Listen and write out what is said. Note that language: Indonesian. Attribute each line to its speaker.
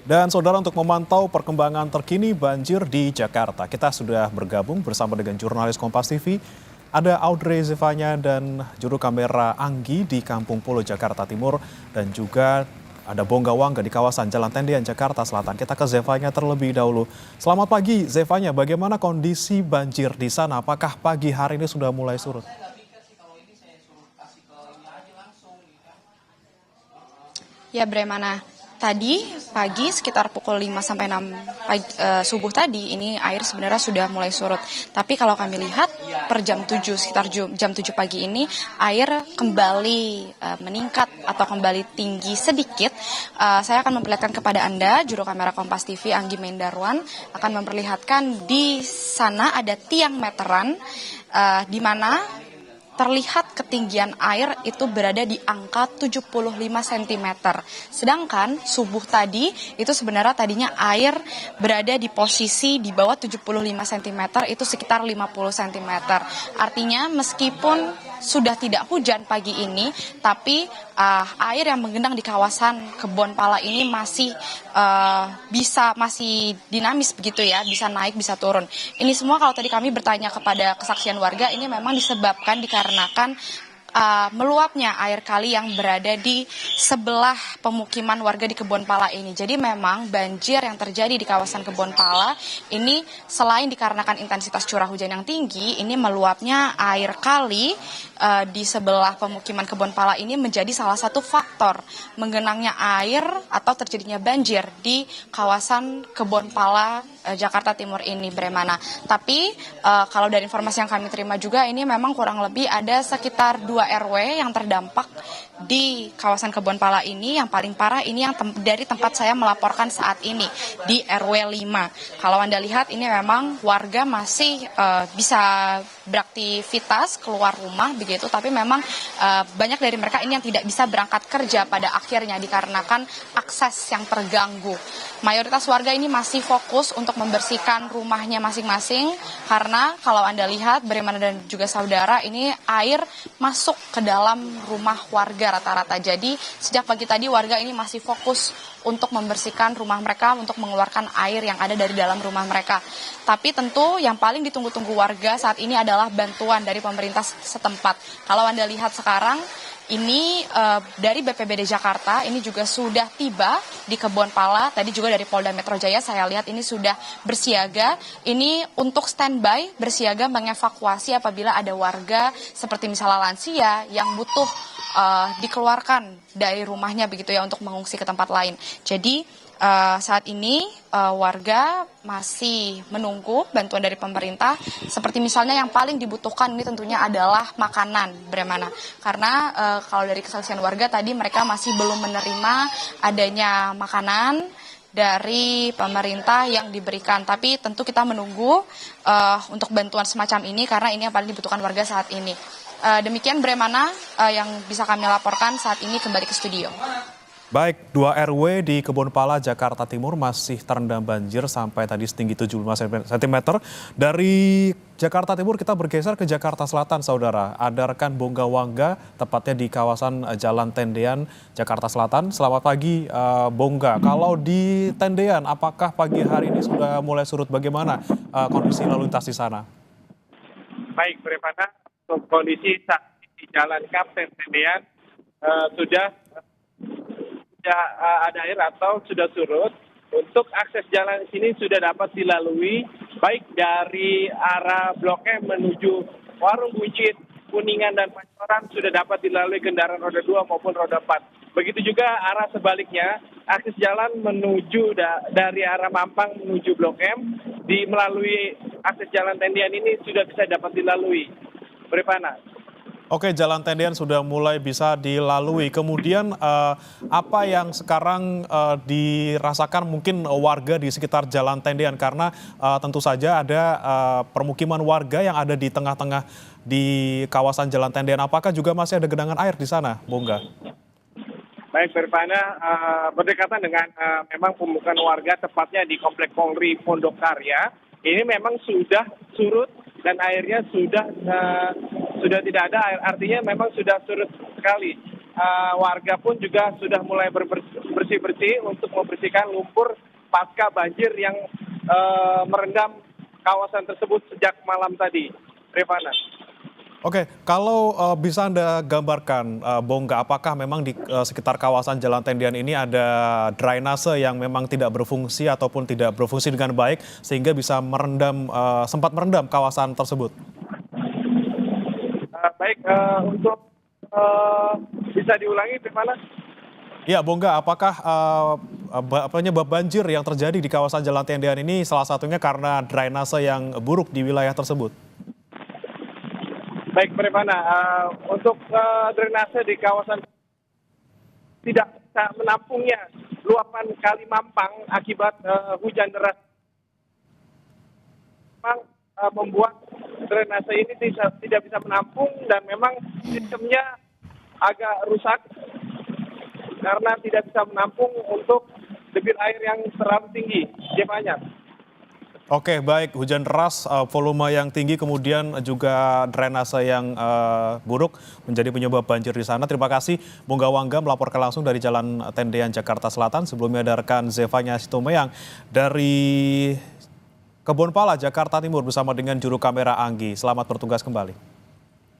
Speaker 1: Dan saudara, untuk memantau perkembangan terkini banjir di Jakarta, kita sudah bergabung bersama dengan jurnalis Kompas TV. Ada Audrey Zevanya dan juru kamera Anggi di Kampung Pulo, Jakarta Timur. Dan juga ada Bongga Wangga di kawasan Jalan Tendian, Jakarta Selatan. Kita ke Zevanya terlebih dahulu. Selamat pagi Zevanya, bagaimana kondisi banjir di sana? Apakah pagi hari ini sudah mulai surut?
Speaker 2: Ya, Bremana. Tadi pagi sekitar pukul 5 sampai 6 subuh tadi ini air sebenarnya sudah mulai surut. Tapi kalau kami lihat per jam 7 sekitar jam 7 pagi ini air kembali meningkat atau kembali tinggi sedikit. Saya akan memperlihatkan kepada Anda, juru kamera Kompas TV Anggi Mendarwan akan memperlihatkan di sana ada tiang meteran di mana terlihat ketinggian air itu berada di angka 75 cm. Sedangkan subuh tadi itu sebenarnya tadinya air berada di posisi di bawah 75 cm, itu sekitar 50 cm. Artinya meskipun sudah tidak hujan pagi ini, tapi air yang menggenang di kawasan Kebon Pala ini masih masih dinamis begitu ya, bisa naik bisa turun. Ini semua kalau tadi kami bertanya kepada kesaksian warga, ini memang disebabkan dikarenakan meluapnya air kali yang berada di sebelah pemukiman warga di Kebon Pala ini. Jadi memang banjir yang terjadi di kawasan Kebon Pala ini selain dikarenakan intensitas curah hujan yang tinggi, ini meluapnya air kali di sebelah pemukiman Kebon Pala ini menjadi salah satu faktor menggenangnya air atau terjadinya banjir di kawasan Kebon Pala Jakarta Timur ini, Bremana. Tapi kalau dari informasi yang kami terima juga, ini memang kurang lebih ada sekitar 2 RW yang terdampak di kawasan Kebon Pala ini. Yang paling parah ini yang dari tempat saya melaporkan saat ini di RW 5. Kalau Anda lihat ini memang warga masih bisa beraktivitas keluar rumah begitu, tapi memang banyak dari mereka ini yang tidak bisa berangkat kerja pada akhirnya dikarenakan akses yang terganggu. Mayoritas warga ini masih fokus untuk membersihkan rumahnya masing-masing karena kalau Anda lihat Bremana dan juga saudara, ini air masuk ke dalam rumah warga rata-rata. Jadi sejak pagi tadi warga ini masih fokus untuk membersihkan rumah mereka, untuk mengeluarkan air yang ada dari dalam rumah mereka. Tapi tentu yang paling ditunggu-tunggu warga saat ini adalah bantuan dari pemerintah setempat. Kalau Anda lihat sekarang, ini dari BPBD Jakarta ini juga sudah tiba di Kebon Pala. Tadi juga dari Polda Metro Jaya saya lihat ini sudah bersiaga. Ini untuk standby bersiaga mengevakuasi apabila ada warga seperti misalnya lansia yang butuh dikeluarkan dari rumahnya begitu ya untuk mengungsi ke tempat lain. Jadi saat ini warga masih menunggu bantuan dari pemerintah. Seperti misalnya yang paling dibutuhkan ini tentunya adalah makanan, Bremana. Karena kalau dari kesaksian warga tadi mereka masih belum menerima adanya makanan dari pemerintah yang diberikan. Tapi tentu kita menunggu untuk bantuan semacam ini karena ini yang paling dibutuhkan warga saat ini. Demikian Bremana yang bisa kami laporkan saat ini, kembali ke studio.
Speaker 1: Baik, 2 RW di Kebon Pala, Jakarta Timur masih terendam banjir sampai tadi setinggi 75 cm. Dari Jakarta Timur kita bergeser ke Jakarta Selatan, saudara. Ada rekan Bongga Wangga, tepatnya di kawasan Jalan Tendian, Jakarta Selatan. Selamat pagi, Bongga. Kalau di Tendian, apakah pagi hari ini sudah mulai surut? Bagaimana kondisi lalu lintas di sana?
Speaker 3: Baik, Bremana, kondisi saat ini di Jalan Kapten Tendian sudah ada air atau sudah surut. Untuk akses jalan di sini sudah dapat dilalui baik dari arah Blok M menuju Warung Buncit, Kuningan dan Pancoran sudah dapat dilalui kendaraan roda 2 maupun roda 4. Begitu juga arah sebaliknya, akses jalan menuju dari arah Mampang menuju Blok M melalui akses jalan Tendian ini sudah bisa dapat dilalui. Brepana.
Speaker 1: Oke, Jalan Tendian sudah mulai bisa dilalui. Kemudian apa yang sekarang dirasakan mungkin warga di sekitar Jalan Tendian? Karena tentu saja ada permukiman warga yang ada di tengah-tengah di kawasan Jalan Tendian. Apakah juga masih ada genangan air di sana, Bongga?
Speaker 3: Baik, Berpana, berdekatan dengan memang pemukiman warga, tepatnya di Komplek Polri Pondok Karya. Ini memang sudah surut dan airnya sudah tidak ada, artinya memang sudah surut sekali. Warga pun juga sudah mulai bersih bersih-bersih untuk membersihkan lumpur pasca banjir yang merendam kawasan tersebut sejak malam tadi. Rifana.
Speaker 1: Oke, kalau bisa Anda gambarkan, Bongga, apakah memang di sekitar kawasan Jalan Tendian ini ada drainase yang memang tidak berfungsi ataupun tidak berfungsi dengan baik sehingga bisa sempat merendam kawasan tersebut?
Speaker 3: Baik, untuk bisa diulangi, Rifana?
Speaker 1: Ya, Bongga, apakah penyebab banjir yang terjadi di kawasan Jalan Tendian ini salah satunya karena drainase yang buruk di wilayah tersebut?
Speaker 3: Baik, Rifana, untuk drainase di kawasan tidak bisa menampungnya luapan Kali Mampang akibat hujan deras. Memang membuat drainase ini tidak bisa menampung dan memang sistemnya agak rusak karena tidak bisa menampung untuk debit air yang terlalu tinggi. Jepanya.
Speaker 1: Oke, baik. Hujan deras, volume yang tinggi, kemudian juga drainase yang buruk menjadi penyebab banjir di sana. Terima kasih, Bongga Wangga melaporkan langsung dari Jalan Tendean, Jakarta Selatan. Sebelumnya ada rekan Zevanya Sitomeyang dari Kebonpala, Jakarta Timur bersama dengan juru kamera Anggi. Selamat bertugas kembali.